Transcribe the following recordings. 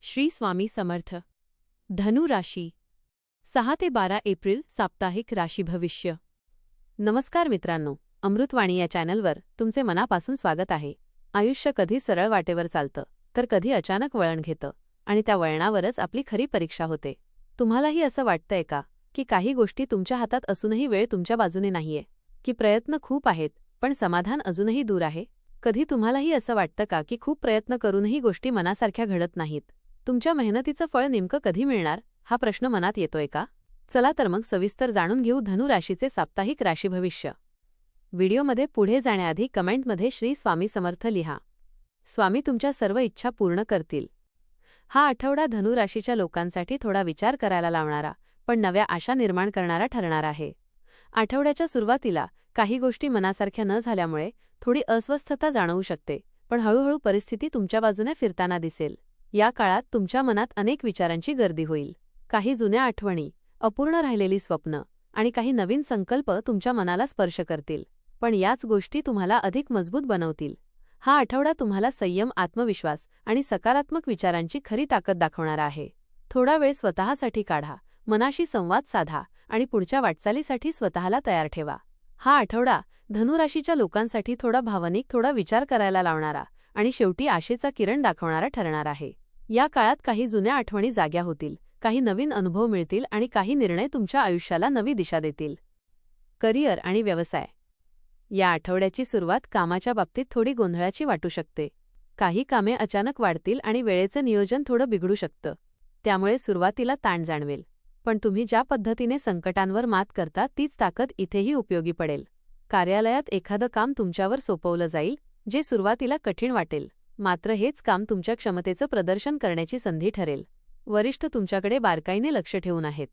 श्री स्वामी समर्थ. धनु राशी 6 ते 12 एप्रिल साप्ताहिक राशी भविष्य. नमस्कार मित्रांनो, अमृतवाणी या चॅनलवर तुमचे मनापासून स्वागत आहे. आयुष्य कधी सरळ वाटेवर चालतं तर कधी अचानक वळण घेतं आणि त्या वळणावरच आपली खरी परीक्षा होते. तुम्हालाही असं वाटतंय का की काही गोष्टी तुमच्या हातात असूनही वेळ तुमच्या बाजूने नाहीये, की प्रयत्न खूप आहेत पण समाधान अजूनही दूर आहे? कधी तुम्हालाही असं वाटतं का की खूप प्रयत्न करूनही गोष्टी मनासारख्या घडत नाहीत? तुमच्या मेहनतीचं फळ नेमकं कधी मिळणार हा प्रश्न मनात येतोय का? चला तर मग सविस्तर जाणून घेऊ धनु राशीचे साप्ताहिक राशी भविष्य. व्हिडिओमध्ये पुढे जाण्याआधी कमेंटमध्ये श्री स्वामी समर्थ लिहा. स्वामी तुमच्या सर्व इच्छा पूर्ण करतील. हा आठवडा धनु राशीच्या लोकांसाठी थोडा विचार करायला लावणारा पण नव्या आशा निर्माण करणारा ठरणार आहे. आठवड्याच्या सुरुवातीला काही गोष्टी मनासारख्या न झाल्यामुळे थोडी अस्वस्थता जाणवू शकते, पण हळूहळू परिस्थिती तुमच्या बाजूने फिरताना दिसेल. या काळात तुमच्या मनात अनेक विचारांची गर्दी होईल. काही जुन्या आठवणी, अपूर्ण राहिलेली स्वप्न आणि काही नवीन संकल्प तुमच्या मनाला स्पर्श करतील, पण याच गोष्टी तुम्हाला अधिक मजबूत बनवतील. हा आठवडा तुम्हाला संयम, आत्मविश्वास आणि सकारात्मक विचारांची खरी ताकद दाखवणारा आहे. थोडा वेळ स्वतःसाठी काढा, मनाशी संवाद साधा आणि पुढच्या वाटचालीसाठी स्वतःला तयार ठेवा. हा आठवडा धनु राशीच्या लोकांसाठी थोडा भावनिक, थोडा विचार करायला लावणारा आणि शेवटी आशेचा किरण दाखवणारा ठरणार आहे. या काळात काही जुन्या आठवणी जाग्या होतील, काही नवीन अनुभव मिळतील आणि काही निर्णय तुमच्या आयुष्याला नवी दिशा देतील. करिअर आणि व्यवसाय. या आठवड्याची सुरुवात कामाच्या बाबतीत थोडी गोंधळाची वाटू शकते. काही कामे अचानक वाढतील आणि वेळेचं नियोजन थोडं बिघडू शकतं. त्यामुळे सुरुवातीला ताण जाणवेल, पण तुम्ही ज्या पद्धतीने संकटांवर मात करता तीच ताकद इथेही उपयोगी पडेल. कार्यालयात एखादं काम तुमच्यावर सोपवलं जाईल, जे सुरुवातीला कठीण वाटेल, मात्र हेच काम तुमच्या क्षमतेचं प्रदर्शन करण्याची संधी ठरेल. वरिष्ठ तुमच्याकडे बारकाईने लक्ष ठेवून आहेत.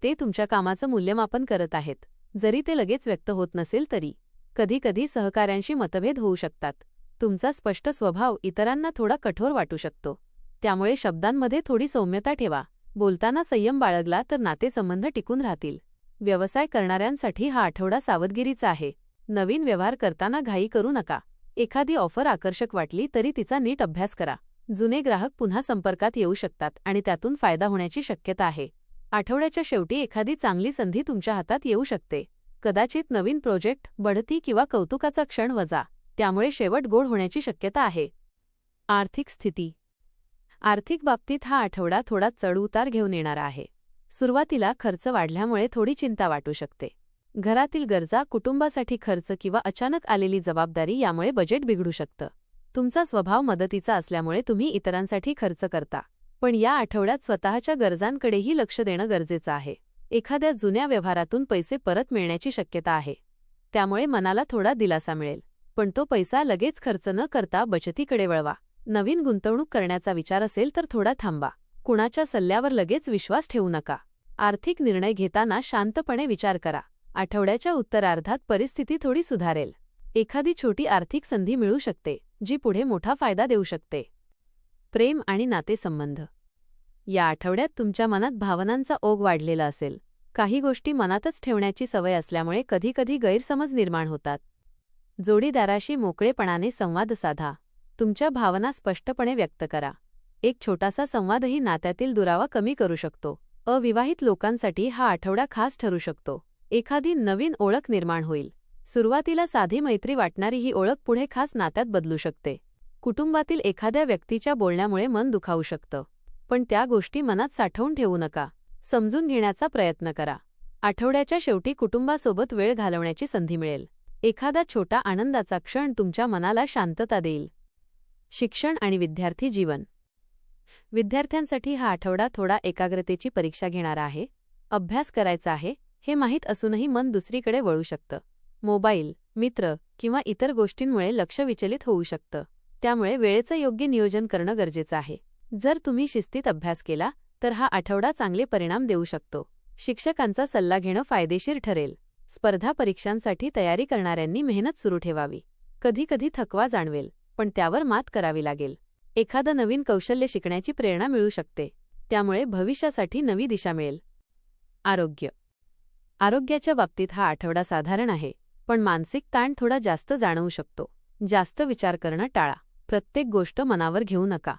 ते तुमच्या कामाचं मूल्यमापन करत आहेत, जरी ते लगेच व्यक्त होत नसेल तरी. कधीकधी सहकाऱ्यांशी मतभेद होऊ शकतात. तुमचा स्पष्ट स्वभाव इतरांना थोडा कठोर वाटू शकतो, त्यामुळे शब्दांमध्ये थोडी सौम्यता ठेवा. बोलताना संयम बाळगला तर नातेसंबंध टिकून राहतील. व्यवसाय करणाऱ्यांसाठी हा आठवडा सावधगिरीचा आहे. नवीन व्यवहार करताना घाई करू नका. एखादी ऑफर आकर्षक वाटली तरी तिचा नीट अभ्यास करा. जुने ग्राहक पुन्हा संपर्कात येऊ शकतात आणि त्यातून फायदा होण्याची शक्यता आहे. आठवड्याच्या शेवटी एखादी चांगली संधी तुमच्या हातात येऊ शकते. कदाचित नवीन प्रोजेक्ट, बढती किंवा कौतुकाचा क्षण वजा, त्यामुळे शेवट गोड होण्याची शक्यता आहे. आर्थिक स्थिती. आर्थिक बाबतीत हा आठवडा थोडा चढ-उतार घेऊन येणारा आहे. सुरुवातीला खर्च वाढल्यामुळे थोडी चिंता वाटू शकते. घरातील गरजा, कुटुंबासाठी खर्च किंवा अचानक आलेली जबाबदारी यामुळे बजेट बिघडू शकतं. तुमचा स्वभाव मदतीचा असल्यामुळे तुम्ही इतरांसाठी खर्च करता, पण या आठवड्यात स्वतःच्या गरजांकडेही लक्ष देणं गरजेचं आहे. एखाद्या जुन्या व्यवहारातून पैसे परत मिळण्याची शक्यता आहे, त्यामुळे मनाला थोडा दिलासा मिळेल, पण तो पैसा लगेच खर्च न करता बचतीकडे वळवा. नवीन गुंतवणूक करण्याचा विचार असेल तर थोडा थांबा. कुणाच्या सल्ल्यावर लगेच विश्वास ठेवू नका. आर्थिक निर्णय घेताना शांतपणे विचार करा. आठवड्याच्या उत्तरार्धात परिस्थिती थोडी सुधारेल. एखादी छोटी आर्थिक संधी मिळू शकते, जी पुढे मोठा फायदा देऊ शकते. प्रेम आणि नातेसंबंध. या आठवड्यात तुमच्या मनात भावनांचा ओघ वाढलेला असेल. काही गोष्टी मनातच ठेवण्याची सवय असल्यामुळे कधीकधी गैरसमज निर्माण होतात. जोडीदाराशी मोकळेपणाने संवाद साधा. तुमच्या भावना स्पष्टपणे व्यक्त करा. एक छोटासा संवादही नात्यातील दुरावा कमी करू शकतो. अविवाहित लोकांसाठी हा आठवडा खास ठरू शकतो. एखादी नवीन ओळख निर्माण होईल. सुरुवातीला साधी मैत्री वाटणारी ही ओळख पुढे खास नात्यात बदलू शकते. कुटुंबातील एखाद्या व्यक्तीच्या बोलण्यामुळे मन दुखावू शकतं, पण त्या गोष्टी मनात साठवून ठेवू नका. समजून घेण्याचा प्रयत्न करा. आठवड्याच्या शेवटी कुटुंबासोबत वेळ घालवण्याची संधी मिळेल. एखादा छोटा आनंदाचा क्षण तुमच्या मनाला शांतता देईल. शिक्षण आणि विद्यार्थी जीवन. विद्यार्थ्यांसाठी हा आठवडा थोडा एकाग्रतेची परीक्षा घेणारा आहे. अभ्यास करायचा आहे हे माहीत असूनही मन दुसरीकडे वळू शकतं. मोबाईल, मित्र किंवा इतर गोष्टींमुळे लक्ष विचलित होऊ शकतं, त्यामुळे वेळेचं योग्य नियोजन करणं गरजेचं आहे. जर तुम्ही शिस्तीत अभ्यास केला तर हा आठवडा चांगले परिणाम देऊ शकतो. शिक्षकांचा सल्ला घेणं फायदेशीर ठरेल. स्पर्धा परीक्षांसाठी तयारी करणाऱ्यांनी मेहनत सुरू ठेवावी. कधीकधी थकवा जाणवेल, पण त्यावर मात करावी लागेल. एखादं नवीन कौशल्य शिकण्याची प्रेरणा मिळू शकते, त्यामुळे भविष्यासाठी नवी दिशा मिळेल. आरोग्य. आरोग्याच्या बाबतीत हा आठवडा साधारण आहे, पण मानसिक ताण थोडा जास्त जाणवू शकतो. जास्त विचार करणं टाळा. प्रत्येक गोष्ट मनावर घेऊ नका.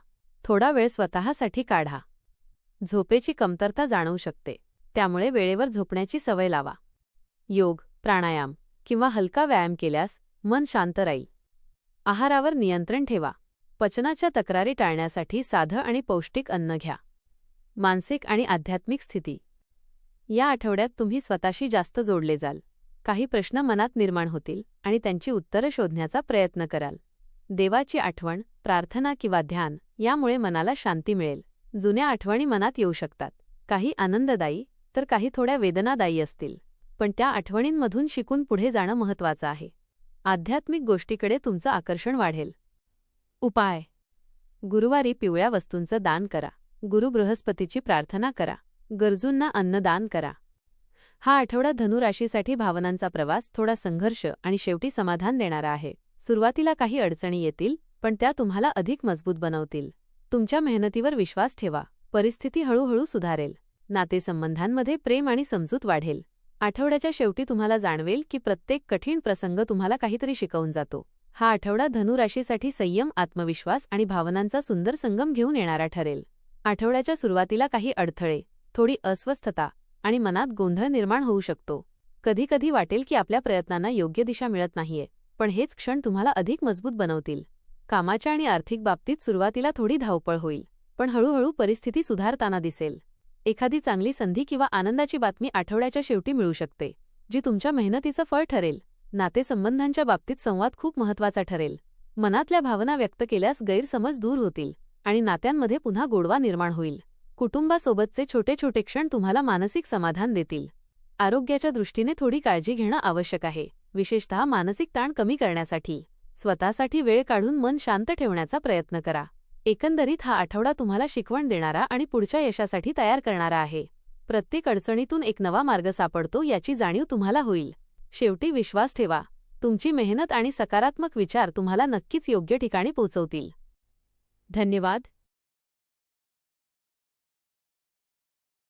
थोडा वेळ स्वतःसाठी काढा. झोपेची कमतरता जाणवू शकते, त्यामुळे वेळेवर झोपण्याची सवय लावा. योग, प्राणायाम किंवा हलका व्यायाम केल्यास मन शांत राहील. आहारावर नियंत्रण ठेवा. पचनाच्या तक्रारी टाळण्यासाठी साधं आणि पौष्टिक अन्न घ्या. मानसिक आणि आध्यात्मिक स्थिती. या आठवड्यात तुम्ही स्वतःशी जास्त जोडले जाल. काही प्रश्न मनात निर्माण होतील आणि त्यांची उत्तरं शोधण्याचा प्रयत्न कराल. देवाची आठवण, प्रार्थना किंवा ध्यान यामुळे मनाला शांती मिळेल. जुन्या आठवणी मनात येऊ शकतात. काही आनंददायी तर काही थोड्या वेदनादायी असतील, पण त्या आठवणींमधून शिकून पुढे जाणं महत्त्वाचं आहे. आध्यात्मिक गोष्टीकडे तुमचं आकर्षण वाढेल. उपाय: गुरुवारी पिवळ्या वस्तूंचं दान करा. गुरु बृहस्पतीची प्रार्थना करा. गरजूंना अन्नदान करा. हा आठवडा धनुराशीसाठी भावनांचा प्रवास, थोडा संघर्ष आणि शेवटी समाधान देणारा आहे. सुरुवातीला काही अडचणी येतील, पण त्या तुम्हाला अधिक मजबूत बनवतील. तुमच्या मेहनतीवर विश्वास ठेवा. परिस्थिती हळूहळू सुधारेल. नातेसंबंधांमध्ये प्रेम आणि समजूत वाढेल. आठवड्याच्या शेवटी तुम्हाला जाणवेल की प्रत्येक कठीण प्रसंग तुम्हाला काहीतरी शिकवून जातो. हा आठवडा धनुराशीसाठी संयम, आत्मविश्वास आणि भावनांचा सुंदर संगम घेऊन येणारा ठरेल. आठवड्याच्या सुरुवातीला काही अडथळे, थोडी अस्वस्थता आणि मनात गोंधळ निर्माण होऊ शकतो. कधीकधी वाटेल की आपल्या प्रयत्नांना योग्य दिशा मिळत नाहीये, पण हेच क्षण तुम्हाला अधिक मजबूत बनवतील. कामाच्या आणि आर्थिक बाबतीत सुरुवातीला थोडी धावपळ होईल, पण हळूहळू परिस्थिती सुधारताना दिसेल. एखादी चांगली संधी किंवा आनंदाची बातमी आठवड्याच्या शेवटी मिळू शकते, जी तुमच्या मेहनतीचं फळ ठरेल. नातेसंबंधांच्या बाबतीत संवाद खूप महत्त्वाचा ठरेल. मनातल्या भावना व्यक्त केल्यास गैरसमज दूर होतील आणि नात्यांमध्ये पुन्हा गोडवा निर्माण होईल. कुटुंबासोबतचे छोटे छोटे क्षण तुम्हाला मानसिक समाधान देतील. आरोग्याच्या दृष्टीने थोडी काळजी घेणं आवश्यक आहे, विशेषतः मानसिक ताण कमी करण्यासाठी. स्वतःसाठी वेळ काढून मन शांत ठेवण्याचा प्रयत्न करा. एकंदरीत हा आठवडा तुम्हाला शिकवण देणारा आणि पुढच्या यशासाठी तयार करणारा आहे. प्रत्येक अडचणीतून एक नवा मार्ग सापडतो याची जाणीव तुम्हाला होईल. शेवटी विश्वास ठेवा. तुमची मेहनत आणि सकारात्मक विचार तुम्हाला नक्कीच योग्य ठिकाणी पोहोचवतील. धन्यवाद.